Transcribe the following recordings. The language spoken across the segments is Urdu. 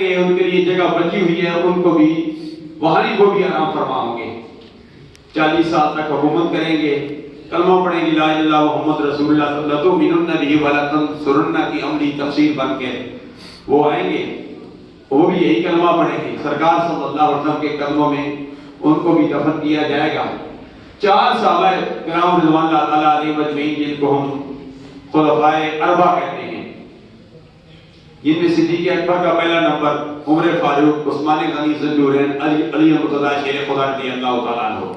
گے ان کے لیے جگہ بچی ہوئی ہے، ان کو بھی وہاں کو بھی آرام فرماؤں گے. 40 سال تک حکومت کریں گے، کلمہ پڑھیں گے لا الہ الا اللہ محمد رسول اللہ صلی اللہ علیہ وسلم لتؤمنن بہ ولتنصرن کی عملی تفسیر بن کے وہ آئیں گے، وہ بھی یہی کلمہ پڑھیں گے. سرکار صلی اللہ علیہ وسلم کے قدموں میں ان کو بھی دفن کیا جائے گا. 4 صحابہ کرام رضوان اللہ تعالیٰ علیہ مجمعین جن کو ہم خلفائے اربعہ کہتے ہیں، جن میں صدیق اکبر کا پہلا نمبر، عمر فاروق، عثمان غنی ذوالنورین، علی مرتضیٰ شیر خدا رضی اللہ تعالیٰ عنہ.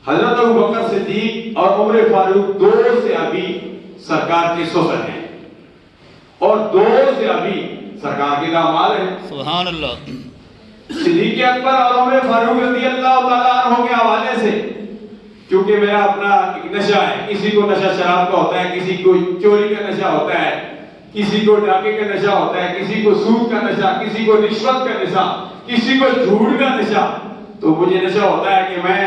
حضرت ابوبکر صدیق اور عمر فاروق 2 صحابی سرکار کے سسر ہیں اور 2 صحابی سرکار کے داماد ہیں. سبحان اللہ. صدیق اکبر اور عمر فاروق رضی اللہ تعالیٰ عنہ کے حوالے سے، کیونکہ میرا اپنا ایک نشہ ہے، کسی کو نشہ شراب کا ہوتا ہے، کسی کو چوری کا نشہ ہوتا ہے، کسی کو ڈاکے کا نشہ ہوتا ہے، کسی کو سود کا نشہ، کسی کو رشوت کا نشہ، کسی کو جھوٹ کا نشہ. تو مجھے نشہ ہوتا ہے کہ میں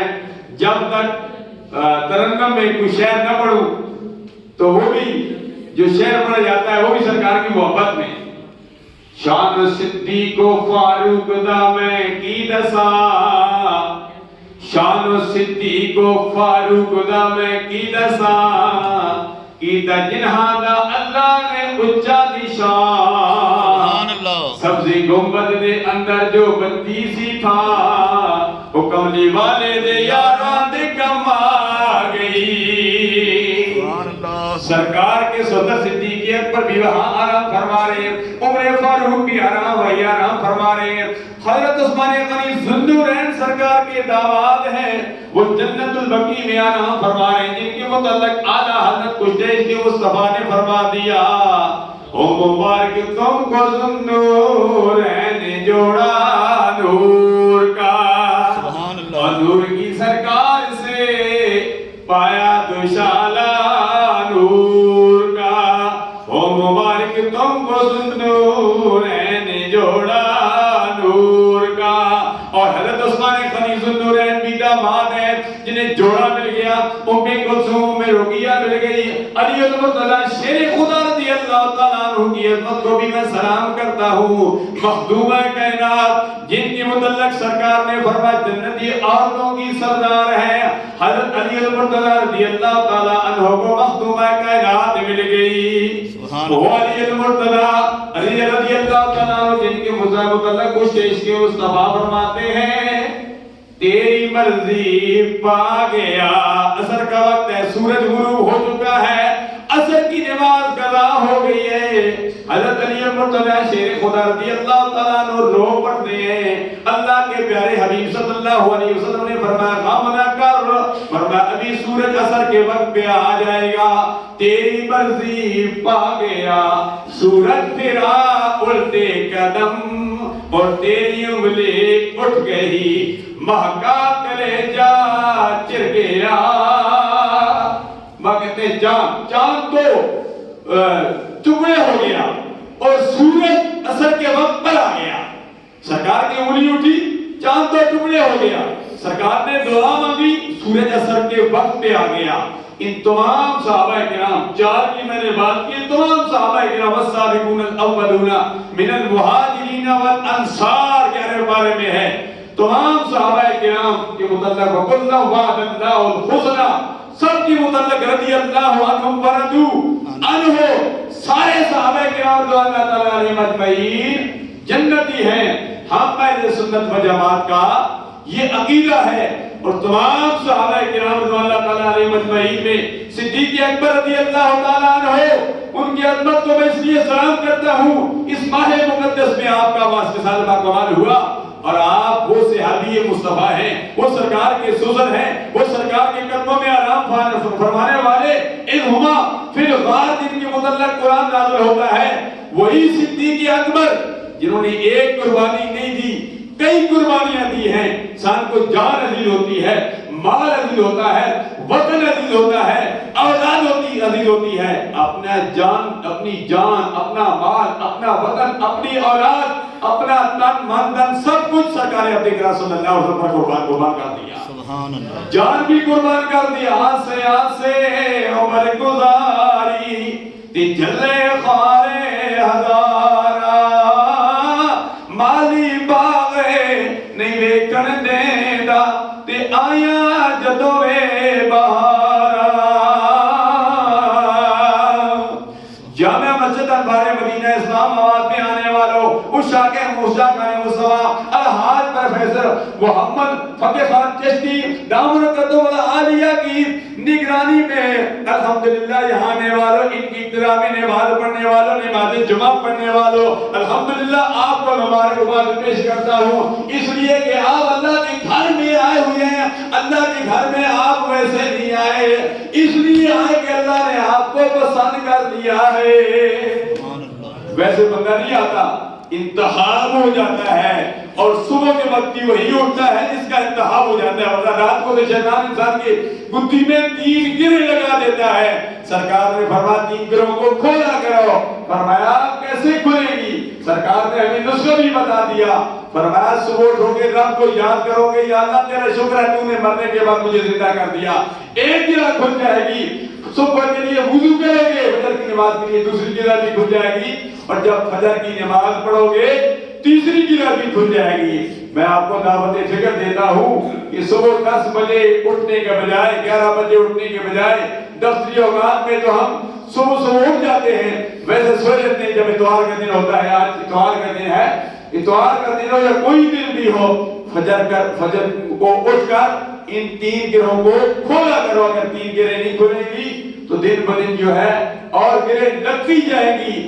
جب تک ترنم میں کوئی شعر نہ پڑھوں تو وہ بھی جو شعر پڑھا جاتا ہے وہ بھی سرکار کی محبت میں. شان صدیق و فاروق دا میں کی دسا، شان صدیق و فاروق دا میں کی دسا، کی دا جنہاں دا اللہ نے اچا دی شان. سبزی گنبد دے اندر جو بندی سی تھا، وہ کملی والے دے یاران دے کم آ گئی. سرکار کے صدر صدیق اکبر بھی وہاں آرام فرما رہے ہیں، عمر فاروق بھی آرام فرما رہے ہیں. حضرت عثمان غنی ذوالنورین سرکار کے داماد ہیں، وہ جنت البقیع میں آرام فرما رہے ہیں، جن کے متعلق اعلیٰ حضرت کشتیش کے مصطفیٰ نے فرما دیا، او مبارک تم کو ذوالنورین نے جوڑا نور کا، اور نور کی سرکار سے پایا دوشالہ نور کا. او مبارک تم کو ذوالنورین نے جوڑا نور کا. اور حضرت عثمان غنی ذوالنورین بھی داماد ہیں جنہیں جوڑا مل گیا، ام کلثوم میں رقیہ مل گئی. علی المرتضیٰ شیر خدا رضی اللہ تعالیٰ عنہ کی عظمت کو بھی میں سلام کرتا ہوں. مخدومہ کائنات جن کے متعلق سرکار نے فرمایا جنتی عورتوں کی سردار ہے، حضرت علی المرتضیٰ رضی اللہ تعالیٰ عنہ کو مخدومہ کائنات مل گئی. وہ علی المرتضیٰ علی رضی اللہ تعالیٰ عنہ جن کے متعلق کشتیش کے مصطفیٰ فرماتے ہیں، تیری مرضی پا گیا. عصر کا وقت ہے، سورج غروب ہو چکا ہے، عصر کی نماز قضا ہو گئی ہے. حضرت علی المرتضیٰ شیر خدا رضی اللہ تعالیٰ عنہ رو پڑھتے ہیں. اللہ کے پیارے حبیب صلی اللہ علیہ وسلم نے فرمایا غم نہ کر، فرمایا ابھی سورج عصر کے وقت پہ آ جائے گا. تیری مرضی پا گیا، سورج پھرا الٹے قدم اور تیری انگلی اٹھ گئی، مہکا کلیجہ چر گیا. ماں کہتے ہیں چاند تو ٹکڑے ہو گیا اور سورج عصر کے وقت پر آ گیا. سرکار کی انگلی اٹھی، چاند تو ٹکڑے ہو گیا. سرکار نے دعا مانگی، سورج عصر کے وقت پہ آ گیا. ان تمام صحابہ کرام، 4 کی میں نے بات کی، تمام صحابہ کرام والسابقون الاولون من المہاجرین والانصار کے بارے میں ہے. تمام صحابہ کرام کے متعلق وَقُلَّ وَعْدَ اللَّهُ الْحُسْنَى، سب کی متعلق رضی اللہ عنہم ورضوا عنہ. سارے صحابہ کرام رضی اللہ تعالیٰ علیہم اجمعین جنتی ہیں. ہم اہل سنت و جماعت کا یہ عقیدہ ہے. اور تمام صحابہ کرام رضی اللہ تعالیٰ علیہم اجمعین میں صدیق اکبر رضی اللہ تعالیٰ عنہ، ان کی عظمت کو میں اس لیے سلام کرتا ہوں، اس ماہ مقدس میں آپ کا وصال با کمال ہوا اور آپ وہ صحابی مصطفیٰ ہیں، وہ سرکار کے سوزر ہیں، وہ سرکار کے قدموں میں آرام فرمانے والے. انہما فی الغار جن کے متعلق قرآن نازل ہوتا ہے، وہی صدیق اکبر جنہوں نے ایک قربانی نہیں دی، کئی قربانیاں دی ہیں. انسان کو جان عزیز ہوتی ہے، مال عزیز ہوتا ہے، وطن عزیز ہوتا ہے، اولاد عزیز ہوتی ہے. اپنا جان، اپنی جان، اپنا مال، اپنا وطن، اپنی اولاد، اپنا تن من دن سب کچھ سرکار اکرم صلی اللہ علیہ وسلم پر قربان کر دیا. سبحان اللہ. جان بھی قربان کر دیا. ہاتھ سے عمر گزاری تی جلے خارے ہزارا، مشاکہ مشاکہ مصطفیٰ الحاج پروفیسر محمد فتح خان چشتی دامن قدم العالیہ کی نگرانی میں الحمدللہ یہاں آنے والوں، ان کی ابتدا میں نماز پڑھنے والوں، نماز جمعہ پڑھنے والوں، الحمدللہ آپ کو مبارکباد پیش کرتا ہوں، اس لیے کہ آپ اللہ کے گھر میں آئے ہوئے ہیں۔ اللہ کے گھر میں آپ ویسے نہیں آئے، اس لیے آئے کہ اللہ نے آپ کو پسند کر دیا ہے۔ ویسے بندہ نہیں آتا، انتخاب ہو جاتا ہے، اور صبح کے وقت ہی وہی اٹھتا ہے جس کا انتخاب ہو جاتا ہے، ورنہ رات کو تو شیطان انسان کی گدی میں 3 گرے لگا دیتا ہے۔ سرکار نے فرمایا 3 گروں کو کھولا کرو، فرمایا کیسے کھلے گی؟ سرکار نے ہمیں نسخہ بھی بتا دیا، فرمایا صبح اٹھو گے رب کو یاد کرو گے، یا اللہ تیرا شکر ہے تو نے مرنے کے بعد مجھے زندہ کر دیا، ایک گرہ کھل جائے گی۔ صبح کے لیے وضو کرو گے، فجر کی نماز کے لیے دوسری گرہ بھی کھل جائے گی، اور جب فجر کی نماز پڑھو گے تیسری گرہ بھی کھل جائے گی۔ میں آپ کو دعوت فکر دیتا ہوں کہ صبح 10 بجے اٹھنے کے بجائے، 11 بجے اٹھنے کے بجائے دفتری اوقات میں تو ہم صبح اٹھ جاتے ہیں، ویسے سو جاتے ہیں جب اتوار کا دن ہوتا ہے۔ آج اتوار کا دن ہے، اتوار کا دن ہو یا کوئی دن بھی ہو، فجر کو اٹھ کر ان 3 گرہوں کو کھولا کرو۔ اگر 3 گرہیں نہیں کھلے گی تو دن بدن جو ہے اور گرہیں لگتی جائیں گی۔